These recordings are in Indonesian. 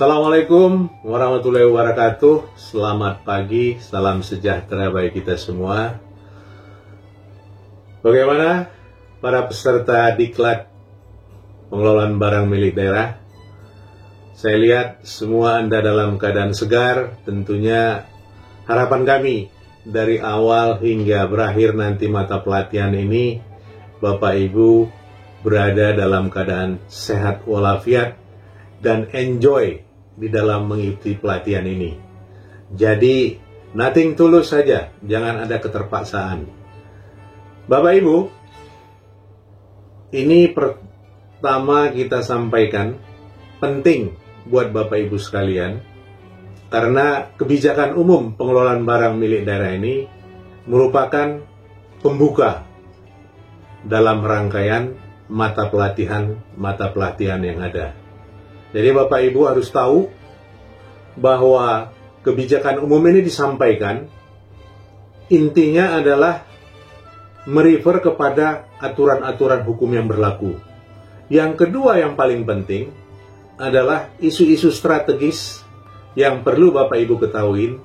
Assalamualaikum warahmatullahi wabarakatuh. Selamat pagi, salam sejahtera bagi kita semua. Bagaimana para peserta diklat pengelolaan barang milik daerah? Saya lihat semua Anda dalam keadaan segar. Tentunya harapan kami dari awal hingga berakhir nanti mata pelatihan ini, Bapak Ibu berada dalam keadaan sehat walafiat dan enjoy di dalam mengikuti pelatihan ini. Jadi, nothing tulus saja, jangan ada keterpaksaan. Bapak Ibu, ini pertama kita sampaikan, penting buat Bapak Ibu sekalian, karena kebijakan umum pengelolaan barang milik daerah ini merupakan pembuka dalam rangkaian mata pelatihan yang ada. Jadi Bapak Ibu harus tahu bahwa kebijakan umum ini disampaikan, intinya adalah merefer kepada aturan-aturan hukum yang berlaku. Yang kedua yang paling penting adalah isu-isu strategis yang perlu Bapak Ibu ketahui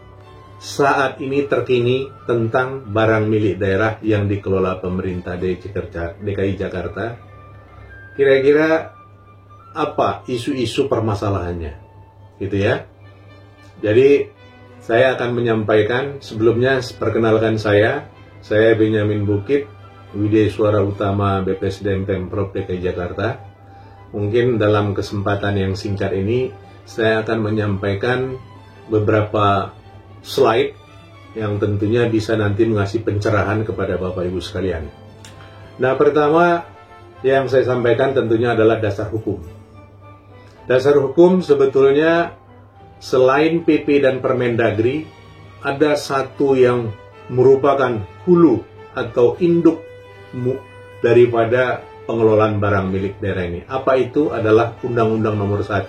saat ini terkini tentang barang milik daerah yang dikelola pemerintah DKI Jakarta. Kira-kira apa isu-isu permasalahannya, gitu ya. Jadi saya akan menyampaikan, sebelumnya perkenalkan saya Benyamin Bukit, Widya Suara Utama BPSDM Pemprov DKI Jakarta. Mungkin dalam kesempatan yang singkat ini saya akan menyampaikan beberapa slide yang tentunya bisa nanti mengasih pencerahan kepada Bapak Ibu sekalian. Nah, pertama yang saya sampaikan tentunya adalah dasar hukum. Dasar hukum sebetulnya selain PP dan Permendagri, ada satu yang merupakan hulu atau induk daripada pengelolaan barang milik daerah ini. Apa itu? Adalah Undang-Undang Nomor 1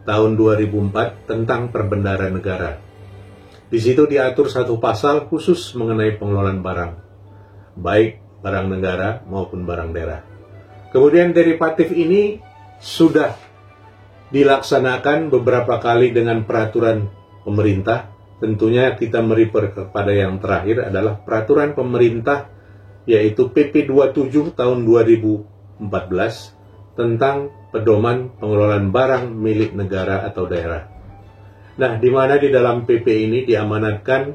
Tahun 2004 tentang Perbendaharaan Negara. Di situ diatur satu pasal khusus mengenai pengelolaan barang, baik barang negara maupun barang daerah. Kemudian derivatif ini sudah dilaksanakan beberapa kali dengan peraturan pemerintah. Tentunya kita merefer kepada yang terakhir adalah peraturan pemerintah, yaitu PP 27 tahun 2014 tentang pedoman pengelolaan barang milik negara atau daerah. Nah, di mana di dalam PP ini diamanatkan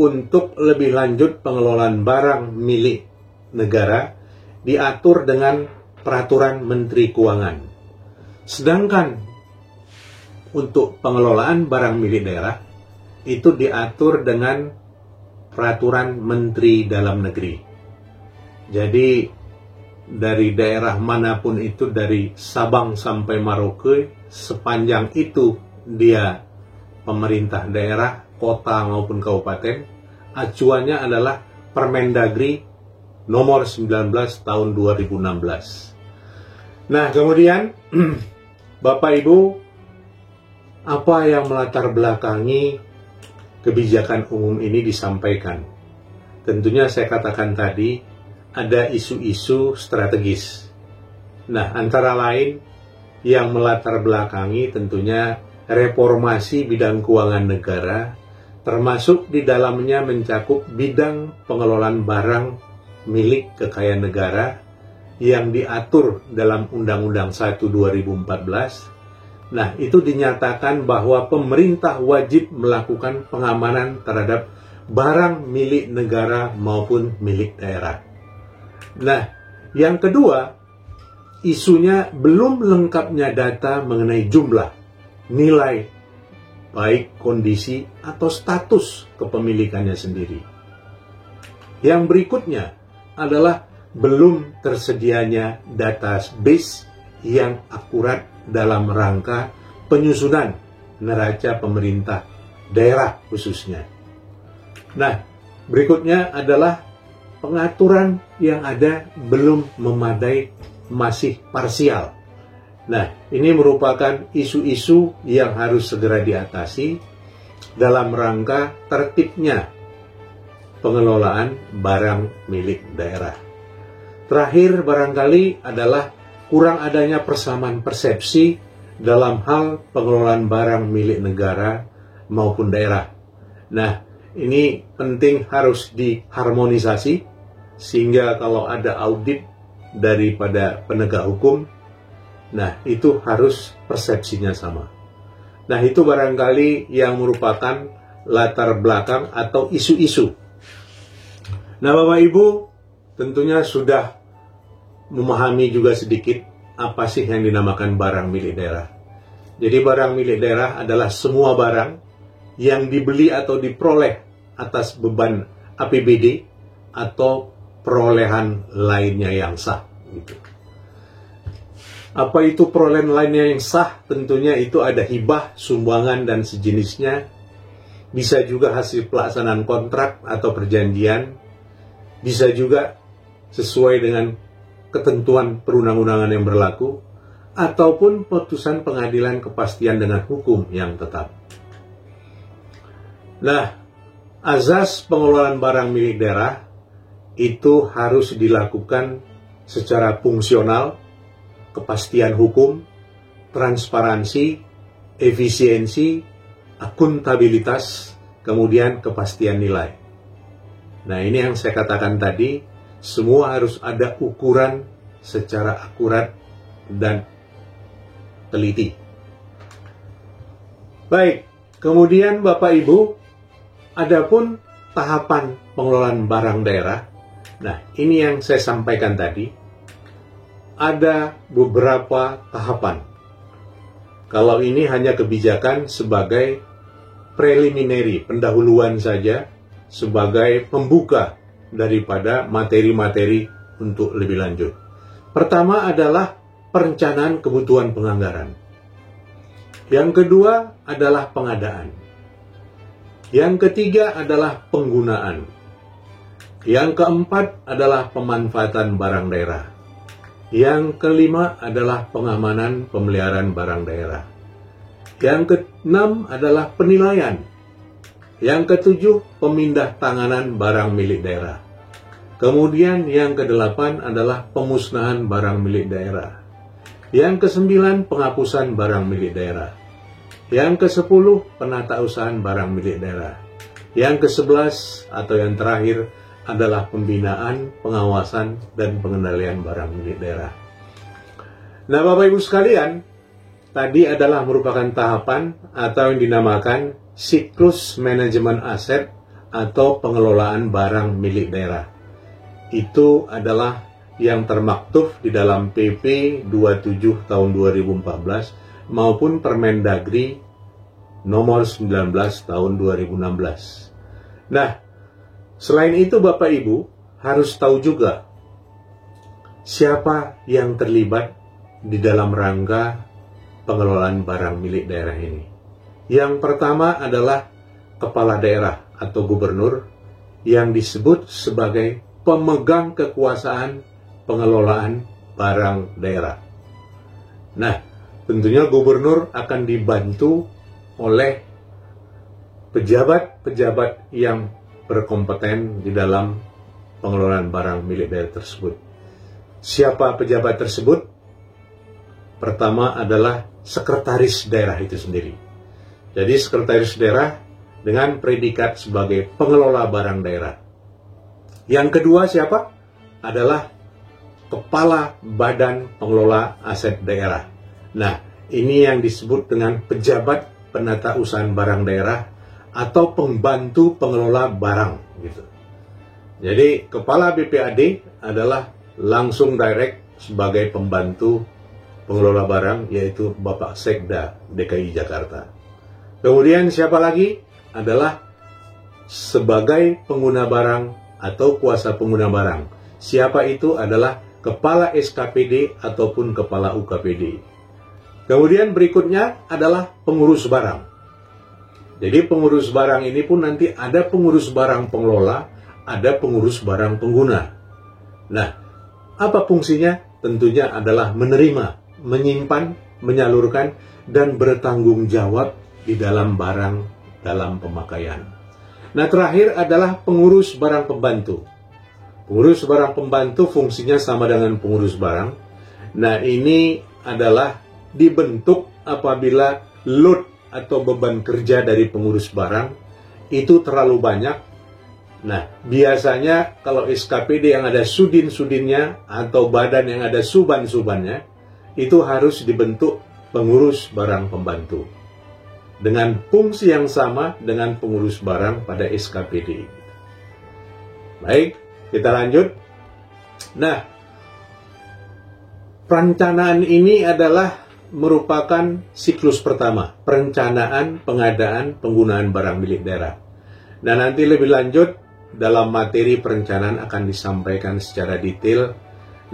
untuk lebih lanjut pengelolaan barang milik negara diatur dengan peraturan Menteri Keuangan. Sedangkan untuk pengelolaan barang milik daerah itu diatur dengan peraturan Menteri Dalam Negeri. Jadi dari daerah manapun itu, dari Sabang sampai Merauke, sepanjang itu dia pemerintah daerah, kota maupun kabupaten, acuannya adalah Permendagri nomor 19 tahun 2016. Nah, kemudian Bapak Ibu, apa yang melatar belakangi kebijakan umum ini disampaikan? Tentunya saya katakan tadi, ada isu-isu strategis. Nah, antara lain yang melatar belakangi tentunya reformasi bidang keuangan negara, termasuk di dalamnya mencakup bidang pengelolaan barang milik kekayaan negara yang diatur dalam Undang-Undang 1 2014. Nah, itu dinyatakan bahwa pemerintah wajib melakukan pengamanan terhadap barang milik negara maupun milik daerah. Nah, yang kedua, isunya belum lengkapnya data mengenai jumlah, nilai, baik kondisi atau status kepemilikannya sendiri. Yang berikutnya adalah belum tersedianya database yang akurat dalam rangka penyusunan neraca pemerintah daerah khususnya. Nah, berikutnya adalah pengaturan yang ada belum memadai, masih parsial. Nah, ini merupakan isu-isu yang harus segera diatasi dalam rangka tertibnya pengelolaan barang milik daerah. Terakhir barangkali adalah kurang adanya persamaan persepsi dalam hal pengelolaan barang milik negara maupun daerah. Nah, ini penting harus diharmonisasi sehingga kalau ada audit daripada penegak hukum, nah itu harus persepsinya sama. Nah, itu barangkali yang merupakan latar belakang atau isu-isu. Nah, Bapak Ibu tentunya sudah memahami juga sedikit apa sih yang dinamakan barang milik daerah. Jadi barang milik daerah adalah semua barang yang dibeli atau diperoleh atas beban APBD atau perolehan lainnya yang sah. Gitu. Apa itu perolehan lainnya yang sah? Tentunya itu ada hibah, sumbangan, dan sejenisnya. Bisa juga hasil pelaksanaan kontrak atau perjanjian. Bisa juga sesuai dengan ketentuan perundang-undangan yang berlaku, ataupun putusan pengadilan kepastian dengan hukum yang tetap. Nah, azas pengelolaan barang milik daerah itu harus dilakukan secara fungsional, kepastian hukum, transparansi, efisiensi, akuntabilitas, kemudian kepastian nilai. Nah, ini yang saya katakan tadi, semua harus ada ukuran secara akurat dan teliti. Baik, kemudian Bapak Ibu, adapun tahapan pengelolaan barang daerah. Nah, ini yang saya sampaikan tadi. Ada beberapa tahapan. Kalau ini hanya kebijakan sebagai preliminary, pendahuluan saja, sebagai pembuka daripada materi-materi untuk lebih lanjut. Pertama adalah perencanaan kebutuhan penganggaran. Yang kedua adalah pengadaan. Yang ketiga adalah penggunaan. Yang keempat adalah pemanfaatan barang daerah. Yang kelima adalah pengamanan pemeliharaan barang daerah. Yang keenam adalah penilaian. Yang ketujuh, pemindah tanganan barang milik daerah. Kemudian yang kedelapan adalah pemusnahan barang milik daerah. Yang kesembilan, penghapusan barang milik daerah. Yang kesepuluh, penatausahaan barang milik daerah. Yang kesebelas atau yang terakhir adalah pembinaan, pengawasan, dan pengendalian barang milik daerah. Nah, Bapak Ibu sekalian, tadi adalah merupakan tahapan atau yang dinamakan siklus manajemen aset atau pengelolaan barang milik daerah. Itu adalah yang termaktub di dalam PP 27 tahun 2014 maupun Permendagri nomor 19 tahun 2016. Nah, selain itu Bapak Ibu harus tahu juga siapa yang terlibat di dalam rangka pengelolaan barang milik daerah ini. Yang pertama adalah kepala daerah atau gubernur yang disebut sebagai pemegang kekuasaan pengelolaan barang daerah. Nah, tentunya gubernur akan dibantu oleh pejabat-pejabat yang berkompeten di dalam pengelolaan barang milik daerah tersebut. Siapa pejabat tersebut? Pertama adalah sekretaris daerah itu sendiri. Jadi sekretaris daerah dengan predikat sebagai pengelola barang daerah. Yang kedua siapa? Adalah kepala badan pengelola aset daerah. Nah, ini yang disebut dengan pejabat penatausahaan barang daerah atau pembantu pengelola barang gitu. Jadi kepala BPAD adalah langsung direct sebagai pembantu pengelola barang, yaitu Bapak Sekda DKI Jakarta. Kemudian siapa lagi? Adalah sebagai pengguna barang atau kuasa pengguna barang. Siapa itu? Adalah kepala SKPD ataupun kepala UKPD. Kemudian berikutnya adalah pengurus barang. Jadi pengurus barang ini pun nanti ada pengurus barang pengelola, ada pengurus barang pengguna. Nah, apa fungsinya? Tentunya adalah menerima, menyimpan, menyalurkan, dan bertanggung jawab di dalam barang dalam pemakaian. Nah, terakhir adalah pengurus barang pembantu. Pengurus barang pembantu fungsinya sama dengan pengurus barang. Nah, ini adalah dibentuk apabila load atau beban kerja dari pengurus barang itu terlalu banyak. Nah, biasanya kalau SKPD yang ada sudin-sudinnya atau badan yang ada suban-subannya, itu harus dibentuk pengurus barang pembantu dengan fungsi yang sama dengan pengurus barang pada SKPD. Baik, kita lanjut. Nah, perencanaan ini adalah merupakan siklus pertama, perencanaan, pengadaan, penggunaan barang milik daerah. Dan nanti lebih lanjut dalam materi perencanaan akan disampaikan secara detail.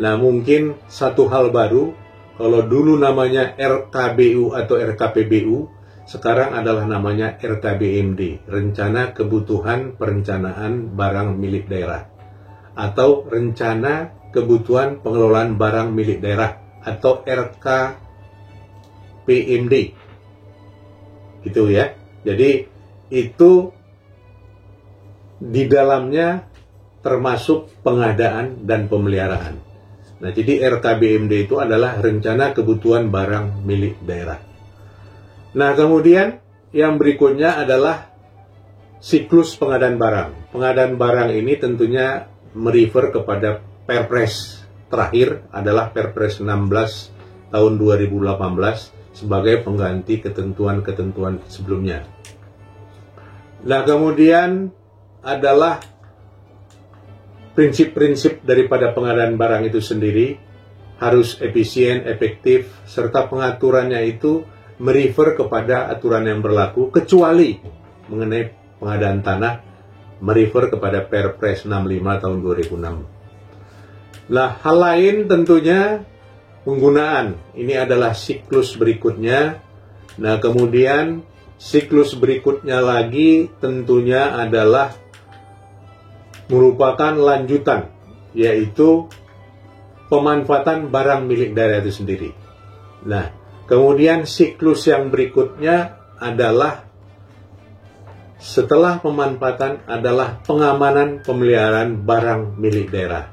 Nah, mungkin satu hal baru, kalau dulu namanya RKBU atau RKPBU, sekarang adalah namanya RKBMD, Rencana Kebutuhan Perencanaan Barang Milik Daerah, atau Rencana Kebutuhan Pengelolaan Barang Milik Daerah, atau RKPMD. Gitu ya. Jadi itu di dalamnya termasuk pengadaan dan pemeliharaan. Nah, jadi RKBMD itu adalah Rencana Kebutuhan Barang Milik Daerah. Nah, kemudian yang berikutnya adalah siklus pengadaan barang. Pengadaan barang ini tentunya merefer kepada Perpres terakhir adalah Perpres 16 tahun 2018 sebagai pengganti ketentuan-ketentuan sebelumnya. Nah, kemudian adalah prinsip-prinsip daripada pengadaan barang itu sendiri harus efisien, efektif, serta pengaturannya itu merefer kepada aturan yang berlaku, kecuali mengenai pengadaan tanah merefer kepada Perpres 65 tahun 2006. Nah, hal lain tentunya penggunaan. Ini adalah siklus berikutnya. Nah, kemudian siklus berikutnya lagi tentunya adalah merupakan lanjutan, yaitu pemanfaatan barang milik daerah itu sendiri. Nah, kemudian siklus yang berikutnya adalah setelah pemanfaatan adalah pengamanan pemeliharaan barang milik daerah.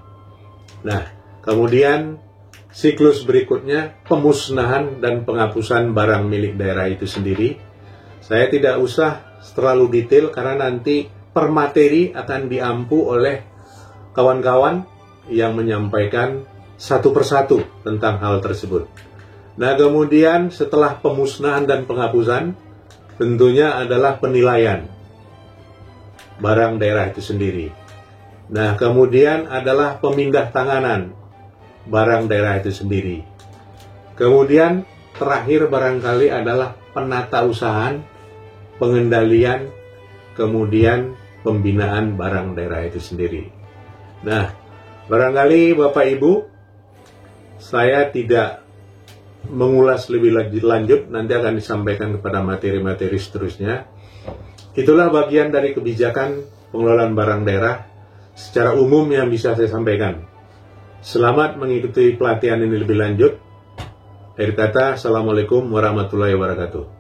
Nah, kemudian siklus berikutnya pemusnahan dan penghapusan barang milik daerah itu sendiri. Saya tidak usah terlalu detail karena nanti per materi akan diampu oleh kawan-kawan yang menyampaikan satu persatu tentang hal tersebut. Nah, kemudian setelah pemusnahan dan penghapusan, tentunya adalah penilaian barang daerah itu sendiri. Nah, kemudian adalah pemindah tanganan barang daerah itu sendiri. Kemudian terakhir barangkali adalah penata usahaan, pengendalian, kemudian pembinaan barang daerah itu sendiri. Nah, barangkali Bapak Ibu, saya tidak mengulas lebih lanjut, nanti akan disampaikan kepada materi-materi seterusnya. Itulah bagian dari kebijakan pengelolaan barang daerah secara umum yang bisa saya sampaikan. Selamat mengikuti pelatihan ini lebih lanjut. Akhir kata, Assalamualaikum warahmatullahi wabarakatuh.